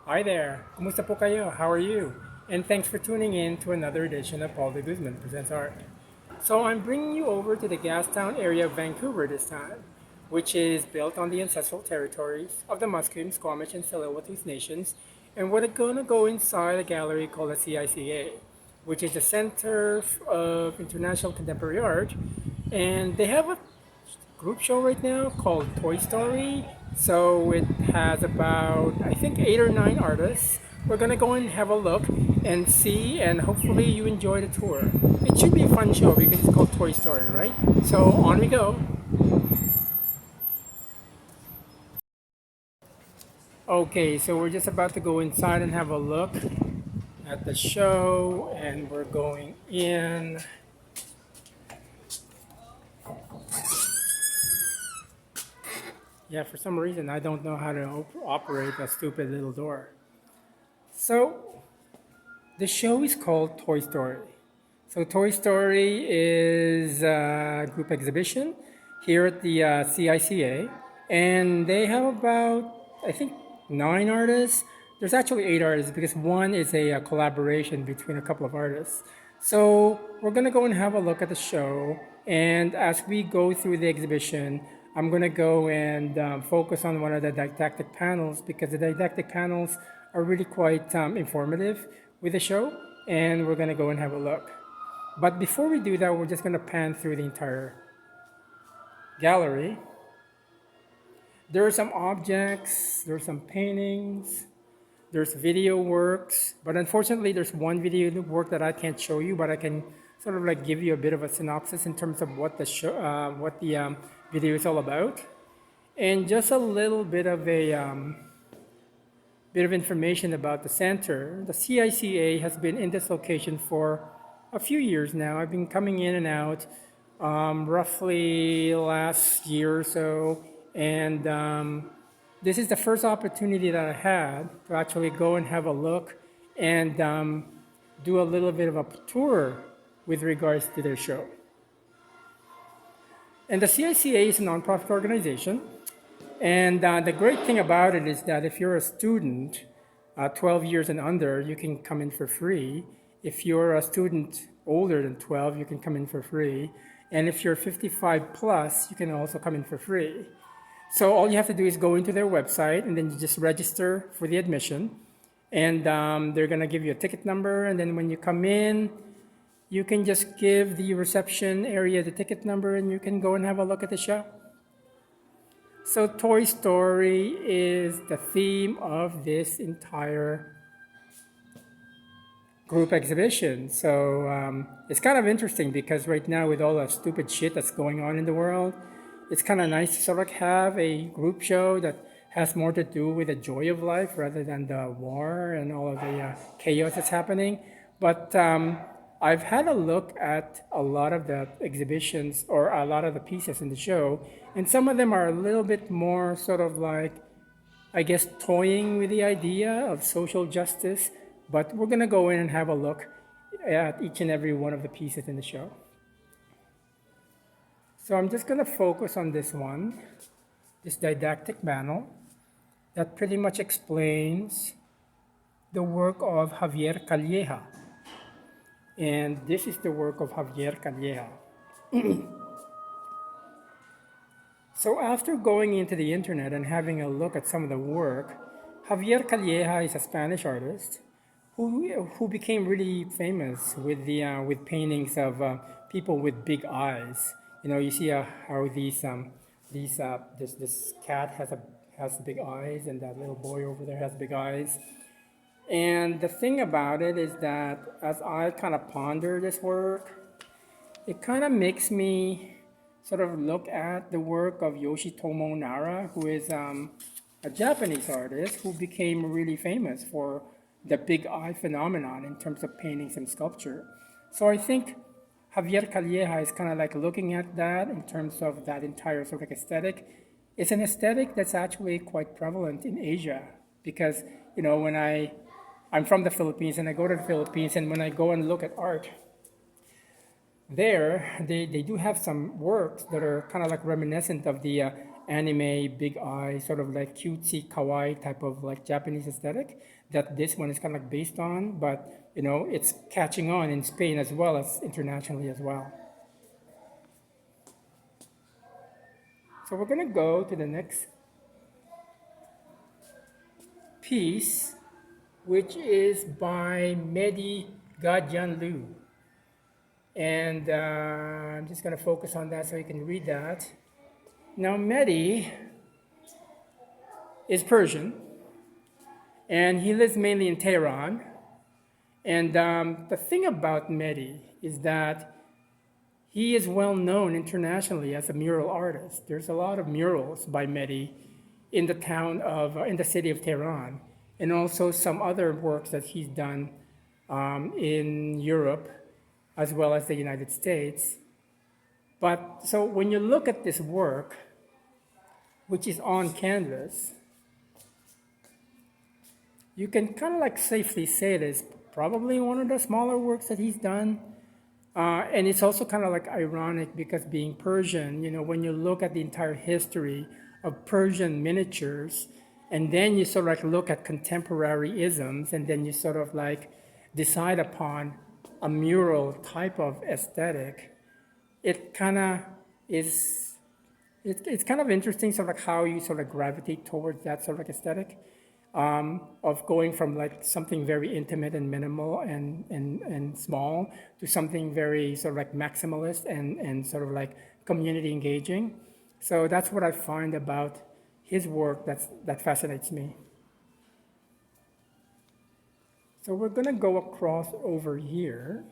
Hi there! Kumusta po kayo? How are you? And thanks for tuning in to another edition of Paul de Guzman Presents Art. So I'm bringing you over to the Gastown area of Vancouver this time, which is built on the ancestral territories of the Musqueam, Squamish, and Tsleil-Waututh nations, and we're going to go inside a gallery called the CICA, which is the Center of International Contemporary Art, and they have a group show right now called Toy Story. So it has about, I think, 8 or 9 artists. We're gonna go and have a look and see, and hopefully you enjoy the tour. It should be a fun show because it's called Toy Story, right? So on we go. Okay, so we're just about to go inside and have a look at the show, and we're going in. Yeah, for some reason I don't know how to operate that stupid little door. So the show is called Toy Story. So Toy Story is a group exhibition here at the CICA, and they have about, I think, 9 artists. There's actually 8 artists because one is a collaboration between a couple of artists. So we're gonna go and have a look at the show, and as we go through the exhibition, I'm gonna go and focus on one of the didactic panels because the didactic panels are really quite informative with the show, and we're gonna go and have a look. But before we do that, we're just gonna pan through the entire gallery. There are some objects, there are some paintings, there's video works, but unfortunately there's one video work that I can't show you, but I can sort of like give you a bit of a synopsis in terms of what the show, what the video is all about, and just a little bit of information about the center. The CICA has been in this location for a few years now. I've been coming in and out roughly last year or so, and this is the first opportunity that I had to actually go and have a look and do a little bit of a tour with regards to their show. And the CICA is a nonprofit organization, and the great thing about it is that if you're a student, 12 years and under, you can come in for free. If you're a student older than 12, you can come in for free. And if you're 55 plus, you can also come in for free. So all you have to do is go into their website and then you just register for the admission. And they're gonna give you a ticket number, and then when you come in, you can just give the reception area the ticket number and you can go and have a look at the show. So Toy Story is the theme of this entire group exhibition. So it's kind of interesting because right now with all the stupid shit that's going on in the world, it's kind of nice to sort of have a group show that has more to do with the joy of life rather than the war and all of the chaos that's happening. But I've had a look at a lot of the exhibitions or a lot of the pieces in the show, and some of them are a little bit more sort of like, I guess, toying with the idea of social justice. But we're gonna go in and have a look at each and every one of the pieces in the show. So I'm just gonna focus on this one, this didactic panel that pretty much explains the work of Javier Calleja. And this is the work of Javier Calleja. So after going into the internet and having a look at some of the work, Javier Calleja is a Spanish artist who became really famous with with paintings of people with big eyes. You know, you see how this cat has big eyes, and that little boy over there has big eyes. And the thing about it is that as I kind of ponder this work, it kind of makes me sort of look at the work of Yoshitomo Nara, who is a Japanese artist who became really famous for the big eye phenomenon in terms of paintings and sculpture. So I think Javier Calleja is kind of like looking at that in terms of that entire sort of aesthetic. It's an aesthetic that's actually quite prevalent in Asia because, you know, when I'm from the Philippines and I go to the Philippines, and when I go and look at art, there they do have some works that are kind of like reminiscent of the anime, big eye, sort of like cutesy, kawaii type of like Japanese aesthetic that this one is kind of like based on, but it's catching on in Spain as well as internationally as well. So we're gonna go to the next piece, which is by Mehdi Ghadyanloo. And I'm just gonna focus on that so you can read that. Now Mehdi is Persian, and he lives mainly in Tehran. And the thing about Mehdi is that he is well known internationally as a mural artist. There's a lot of murals by Mehdi in in the city of Tehran, and also some other works that he's done in Europe as well as the United States. But so when you look at this work, which is on canvas, you can kind of like safely say it is probably one of the smaller works that he's done. And it's also kind of like ironic because being Persian, when you look at the entire history of Persian miniatures, and then you sort of like look at contemporary isms, and then you sort of like decide upon a mural type of aesthetic, it kind of is, it's kind of interesting sort of like how you sort of gravitate towards that sort of like aesthetic. Of going from like something very intimate and minimal and small to something very sort of like maximalist and sort of like community engaging. So that's what I find about his work that fascinates me. So we're gonna go across over here,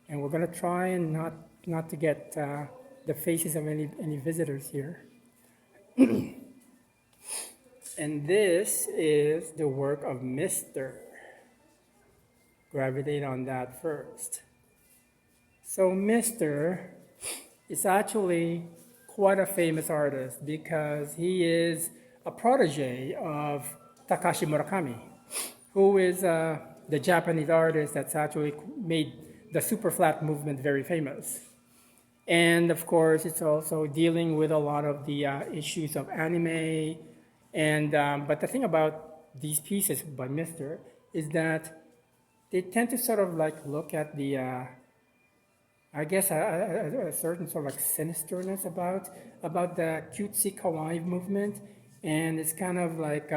and we're gonna try and not to get the faces of any visitors here. And this is the work of Mr. Gravitate on that first. So Mr. is actually quite a famous artist because he is a protege of Takashi Murakami, who is the Japanese artist that's actually made the super flat movement very famous. And of course, it's also dealing with a lot of the issues of anime. And but the thing about these pieces by Mr. is that they tend to sort of like look at the, I guess, a certain sort of like sinisterness about the cutesy kawaii movement, and it's kind of like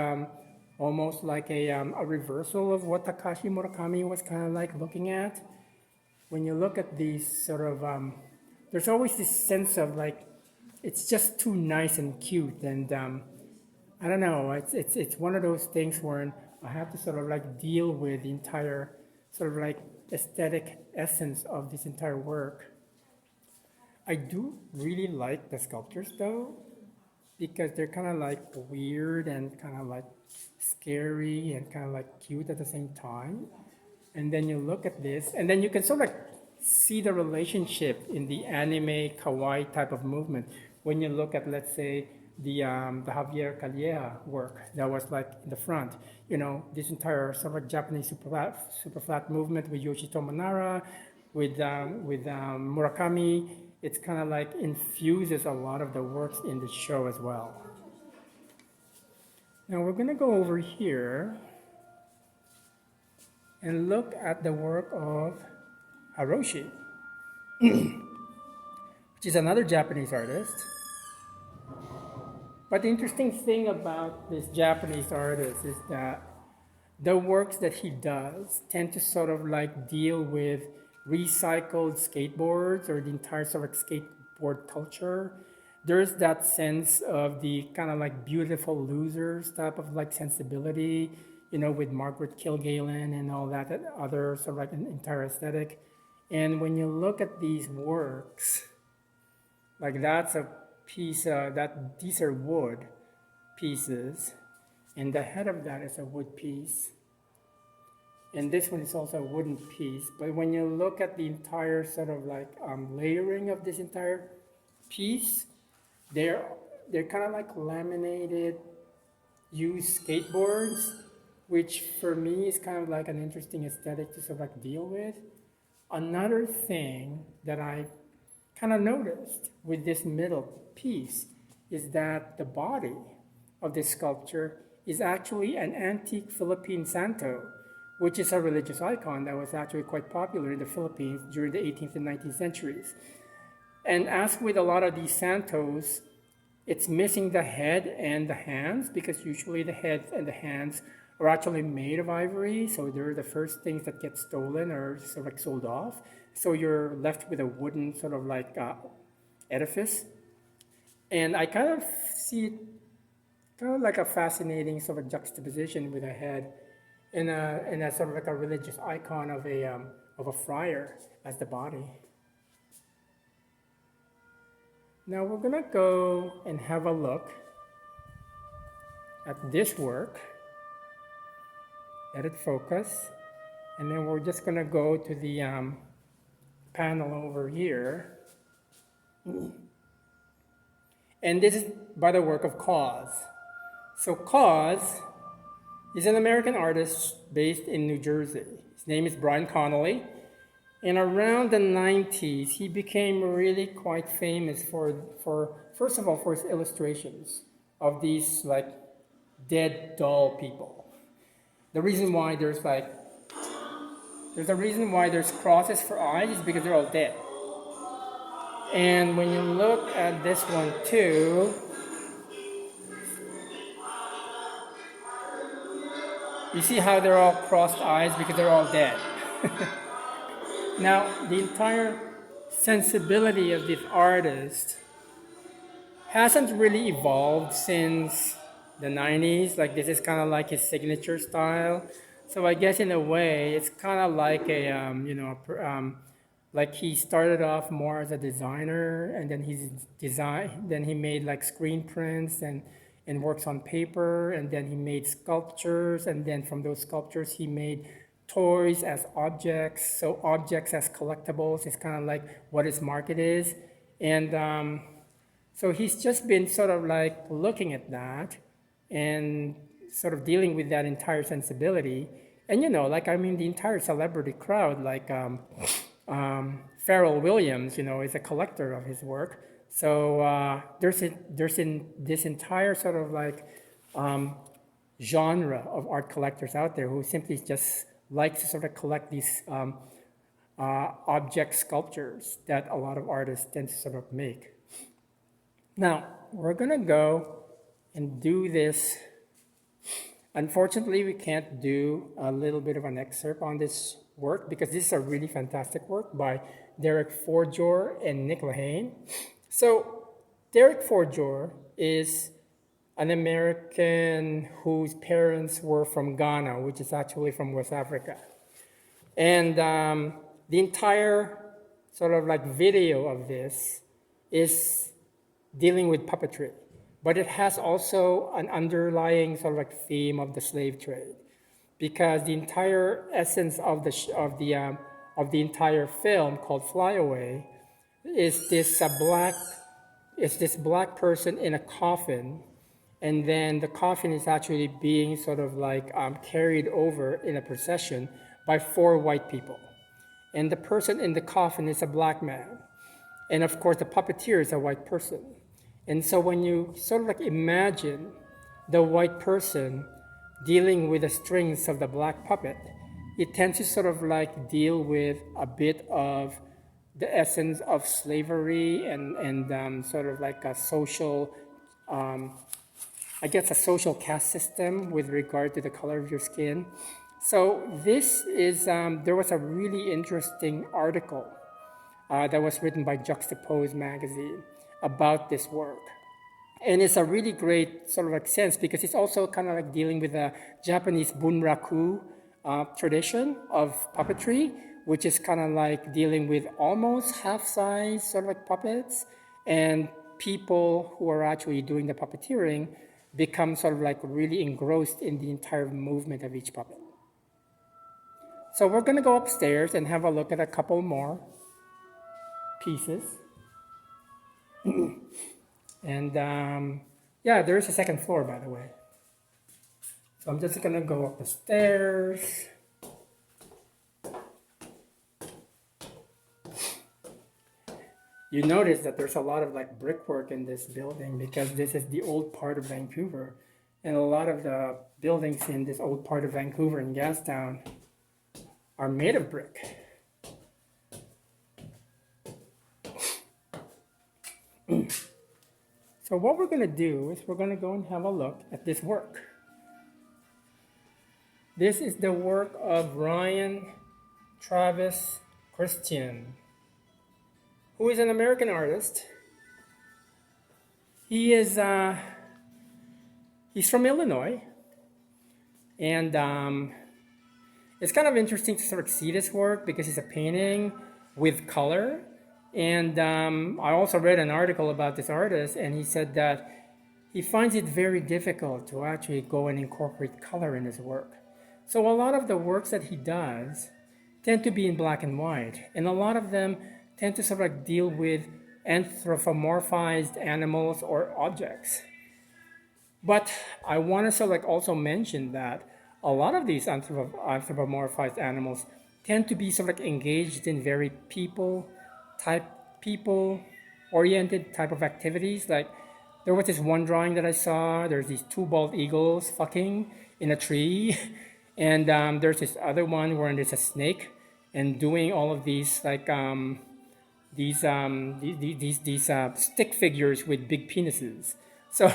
almost like a reversal of what Takashi Murakami was kind of like looking at. When you look at these sort of, there's always this sense of like it's just too nice and cute, and I don't know. It's one of those things where I have to sort of like deal with the entire sort of like aesthetic essence of this entire work. I do really like the sculptures though, because they're kind of like weird and kind of like scary and kind of like cute at the same time. And then you look at this, and then you can sort of like see the relationship in the anime kawaii type of movement when you look at, let's say, the Javier Calleja work that was like in the front. This entire sort of like Japanese super flat movement with Yoshito Manara, with Murakami. It's kind of like infuses a lot of the works in the show as well. Now we're gonna go over here and look at the work of Haroshi, which is another Japanese artist. But the interesting thing about this Japanese artist is that the works that he does tend to sort of like deal with recycled skateboards or the entire sort of skateboard culture. There's that sense of the kind of like beautiful losers type of like sensibility, with Margaret Kilgallen and all that other sort of like an entire aesthetic. And when you look at these works, like that's a piece that these are wood pieces, and the head of that is a wood piece, and this one is also a wooden piece. But when you look at the entire sort of like layering of this entire piece, they're kind of like laminated used skateboards, which for me is kind of like an interesting aesthetic to sort of like deal with. Another thing that I kind of noticed with this middle piece is that the body of this sculpture is actually an antique Philippine santo, which is a religious icon that was actually quite popular in the Philippines during the 18th and 19th centuries. And as with a lot of these santos, it's missing the head and the hands, because usually the head and the hands are actually made of ivory, so they're the first things that get stolen or sort of like sold off. So you're left with a wooden sort of like edifice. And I kind of see it kind of like a fascinating sort of juxtaposition with a head and a sort of like a religious icon of a friar as the body. Now we're gonna go and have a look at this work, edit focus, and then we're just gonna go to the panel over here. And this is by the work of KAWS. So KAWS is an American artist based in New Jersey. His name is Brian Connolly. And around the 90s, he became really quite famous for first of all, for his illustrations of these like dead doll people. The reason why there's a reason why there's crosses for eyes is because they're all dead. And when you look at this one too, you see how they're all crossed eyes because they're all dead. Now, the entire sensibility of this artist hasn't really evolved since the 90s. Like, this is kind of like his signature style. So I guess in a way, it's kind of like like he started off more as a designer, and then he made like screen prints and works on paper, and then he made sculptures, and then from those sculptures he made toys as objects, so objects as collectibles is kind of like what his market is. And so he's just been sort of like looking at that and sort of dealing with that entire sensibility. And the entire celebrity crowd, like Pharrell Williams, is a collector of his work. So there's this entire sort of like genre of art collectors out there who simply just like to sort of collect these object sculptures that a lot of artists tend to sort of make. Now, we're gonna go and do this. Unfortunately, we can't do a little bit of an excerpt on this work because this is a really fantastic work by Derek Fordjour and Nick Lehane. So, Derek Fordjour is an American whose parents were from Ghana, which is actually from West Africa. And the entire sort of like video of this is dealing with puppetry, but it has also an underlying sort of like theme of the slave trade, because the entire essence of the entire film, called Fly Away, is this black person in a coffin. And then the coffin is actually being sort of like carried over in a procession by 4 white people. And the person in the coffin is a black man. And of course, the puppeteer is a white person. And so when you sort of like imagine the white person dealing with the strings of the black puppet, it tends to sort of like deal with a bit of the essence of slavery and sort of like a social, a social caste system with regard to the color of your skin. So this is, there was a really interesting article that was written by Juxtapose magazine about this work. And it's a really great sort of like sense because it's also kind of like dealing with the Japanese bunraku tradition of puppetry, which is kind of like dealing with almost half-size sort of like puppets, and people who are actually doing the puppeteering become sort of like really engrossed in the entire movement of each puppet. So we're gonna go upstairs and have a look at a couple more pieces. And there is a second floor, by the way. So I'm just gonna go up the stairs. you notice that there's a lot of like brickwork in this building because this is the old part of Vancouver. And a lot of the buildings in this old part of Vancouver in Gastown are made of brick. So what we're going to do is we're going to go and have a look at this work. This is the work of Ryan Travis Christian, who is an American artist. He is he's from Illinois, and it's kind of interesting to sort of see this work because it's a painting with color. And I also read an article about this artist, and he said that he finds it very difficult to actually go and incorporate color in his work. So a lot of the works that he does tend to be in black and white, and a lot of them tend to sort of like deal with anthropomorphized animals or objects. But I want to sort of like also mention that a lot of these anthropomorphized animals tend to be sort of like engaged in very people-oriented type of activities. Like there was this one drawing that I saw. There's these two bald eagles fucking in a tree, and there's this other one where there's a snake and doing all of these like these stick figures with big penises. So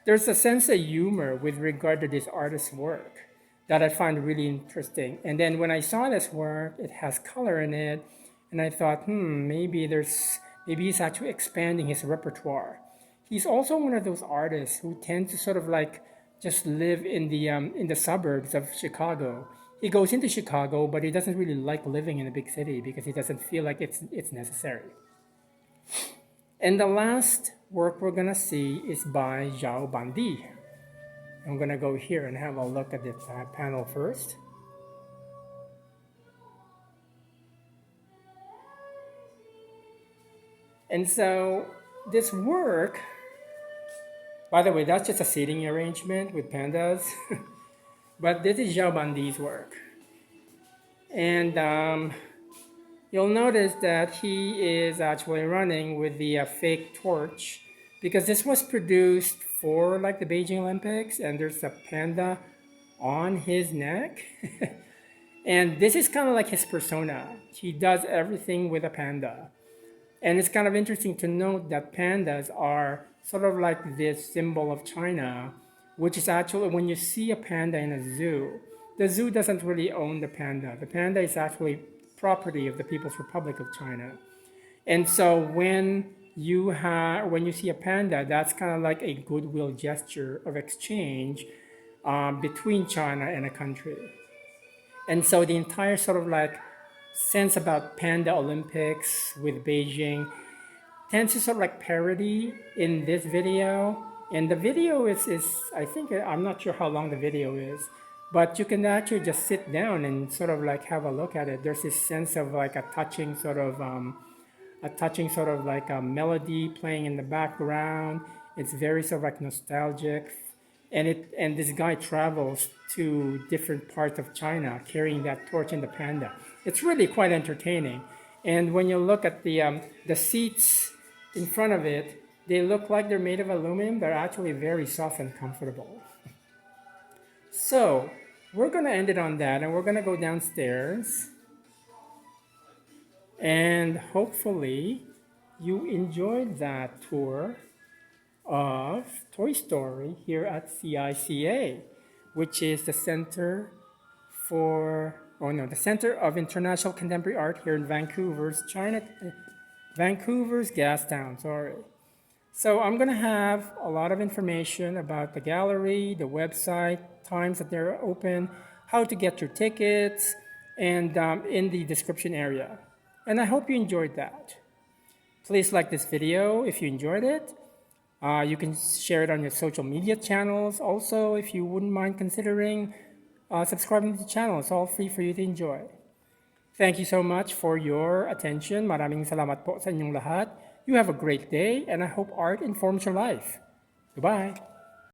there's a sense of humor with regard to this artist's work that I find really interesting. And then when I saw this work, it has color in it, and I thought, maybe he's actually expanding his repertoire. He's also one of those artists who tend to sort of like just live in the suburbs of Chicago. He goes into Chicago, but he doesn't really like living in a big city because he doesn't feel like it's necessary. And the last work we're gonna see is by Zhao Bandi. I'm gonna go here and have a look at this panel first. And so this work, by the way, that's just a seating arrangement with pandas. But this is Zhao Bandi's work. And you'll notice that he is actually running with the fake torch because this was produced for like the Beijing Olympics, and there's a panda on his neck. And this is kind of like his persona. He does everything with a panda. And it's kind of interesting to note that pandas are sort of like this symbol of China, which is actually when you see a panda in a zoo, the zoo doesn't really own the panda. The panda is actually property of the People's Republic of China. And so when you see a panda, that's kind of like a goodwill gesture of exchange between China and a country. And so the entire sort of like sense about Panda Olympics with Beijing tends to sort of like parody in this video. And the video is I think, I'm not sure how long the video is, but you can actually just sit down and sort of like have a look at it. There's this sense of like a touching sort of like a melody playing in the background. It's very sort of like nostalgic. And this guy travels to different parts of China carrying that torch and the panda. It's really quite entertaining. And when you look at the seats in front of it, they look like they're made of aluminum. They're actually very soft and comfortable. So we're going to end it on that, and we're going to go downstairs. And hopefully you enjoyed that tour of Toy Story here at CICA, which is the Center of International Contemporary Art here in Vancouver's Gastown, sorry. So I'm gonna have a lot of information about the gallery, the website, times that they're open, how to get your tickets, and in the description area. And I hope you enjoyed that. Please like this video if you enjoyed it. You can share it on your social media channels. Also, if you wouldn't mind considering subscribing to the channel, it's all free for you to enjoy. Thank you so much for your attention. Maraming salamat po sa inyong lahat. You have a great day, and I hope art informs your life. Goodbye.